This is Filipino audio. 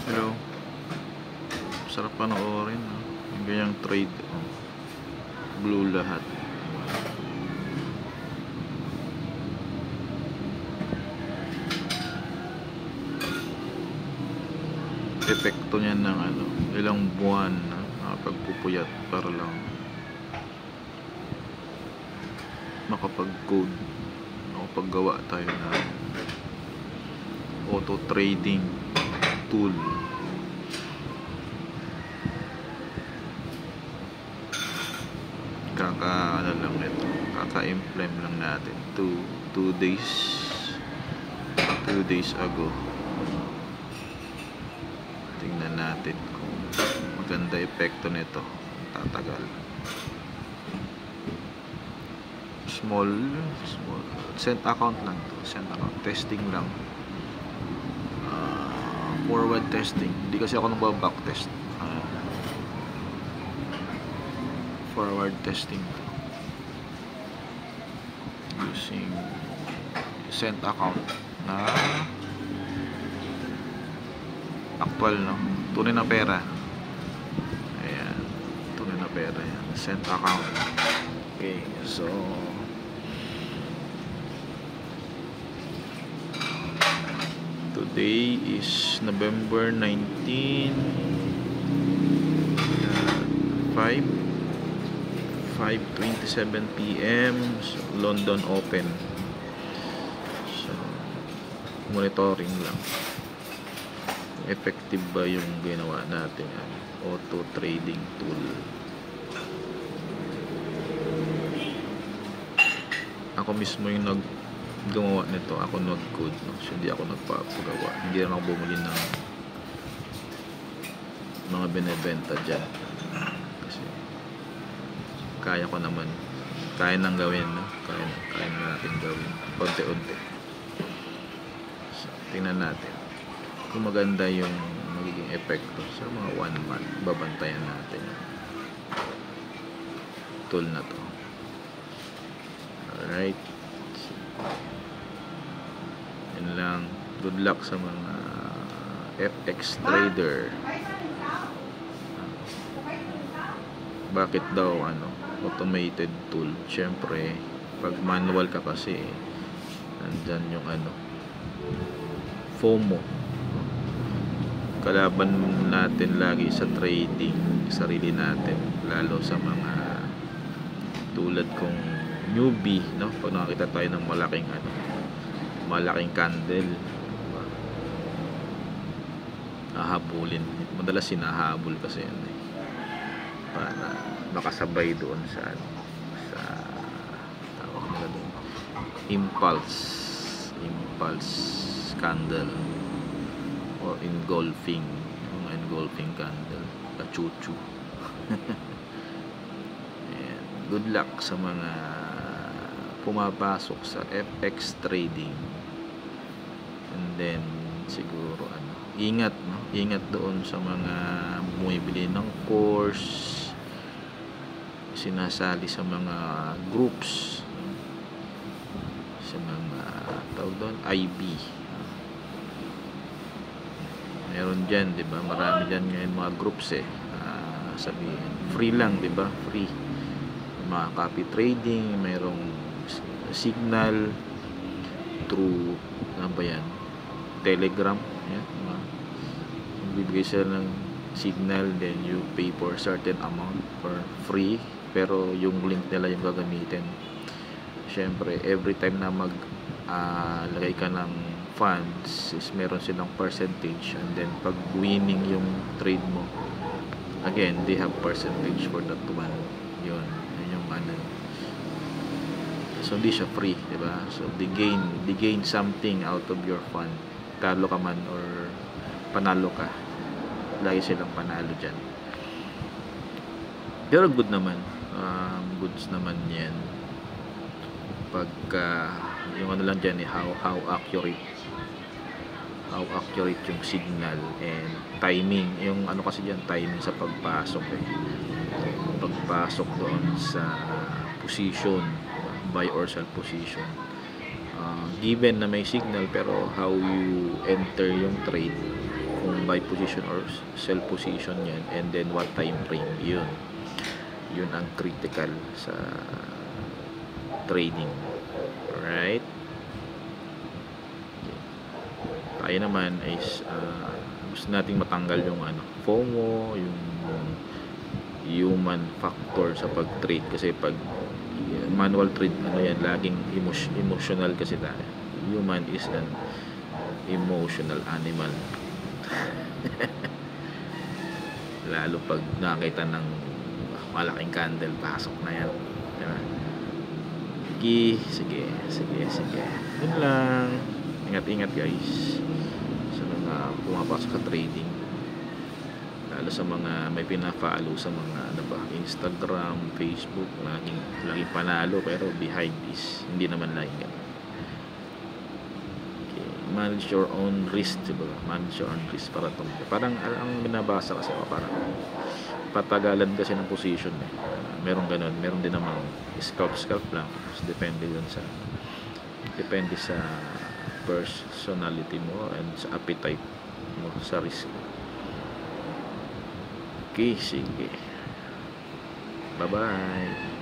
Pero sarap panoorin, no? Yung ganyang trade, blue lahat. Epekto niya ng ilang buwan na pagpupuyat para lang makapag-code, makapaggawa tayo ng auto trading tool. Kaka-implement lang natin 2 days ago. Tingnan natin kung maganda epekto nito, tatagal. Small cent account lang to, cent account testing lang, forward testing. Hindi kasi ako nagba-back test, forward testing to using cent account na actual, no? Tunay na pera. Ayan, tunay na pera yan, cent account. Okay, so today is November 19, 5:27 PM, so London Open. So monitoring lang, effective ba yung ginawa natin auto trading tool. Ako mismo yung gumawa nito, ako nag-code, no? So hindi ako nagpapagawa, hindi rin ako bumili ng mga binebenta dyan kasi kaya ko naman, kaya nang gawin, no? Kaya na natin gawin unti-unti. So tingnan natin kung maganda yung magiging epekto sa mga 1 month. Babantayan natin yung tool na to. Alright, yun lang. Good luck sa mga FX trader. Bakit daw automated tool? Syempre pag manual ka kasi nandyan yung FOMO. Kalaban natin lagi sa trading sarili natin, lalo sa mga tulad kong newbie, no? Pag nakakita tayo ng malaking candle, diba? Hahabulin, madalas sinahabol kasi yan para makasabay doon sa tawag nila doon, impulse candle or engulfing candle, kachuchu. Good luck sa mga pumapasok sa FX trading, and then siguro ingat doon sa mga bumibili ng course, sinasali sa mga groups, sa mga tawag doon, IB. Meron dyan, diba? Marami dyan ngayon mga groups sabihin free lang, diba? Free mga copy trading, mayroong signal through Telegram, yan, bibigay sila ng signal, then you pay for certain amount for free, pero yung link nila yung gagamitin. Syempre every time na lagay ka ng funds is meron silang percentage, and then pag winning yung trade mo, again they have percentage for that one. Yun yung so hindi siya free, diba? So they gain something out of your fund. Talo ka man or panalo ka, lagi silang panalo dyan. Pero good naman, goods naman yan pagka yung lang dyan how accurate yung signal and timing. Yung kasi dyan, timing sa pagpasok pagpasok doon sa position, buy or sell position, given na may signal, pero how you enter yung trade, kung buy position or sell position yan, and then what time frame. Yun ang critical sa trading. Alright, tayo naman is gusto nating matanggal yung FOMO, yung human factor sa pag-trade, kasi pag manual trade yan, laging emotional kasi tayo. Human is an emotional animal. Lalo pag nakita ng malaking candle, pasok na yan, diba? Sige. Yun lang. Ingat guys sa mga pumapasok sa trading, lalo sa mga may pina-follow sa mga Instagram, Facebook, laging panalo pero behind is hindi naman laging ganun. Okay, manage your own risk, diba? Manage your own risk para parang ang binabasa kasi ako, parang patagalan kasi ng position meron ganun, meron din namang scalp lang. Depende sa personality mo and sa appetite mo sa risk. Okay, sige. Bye-bye.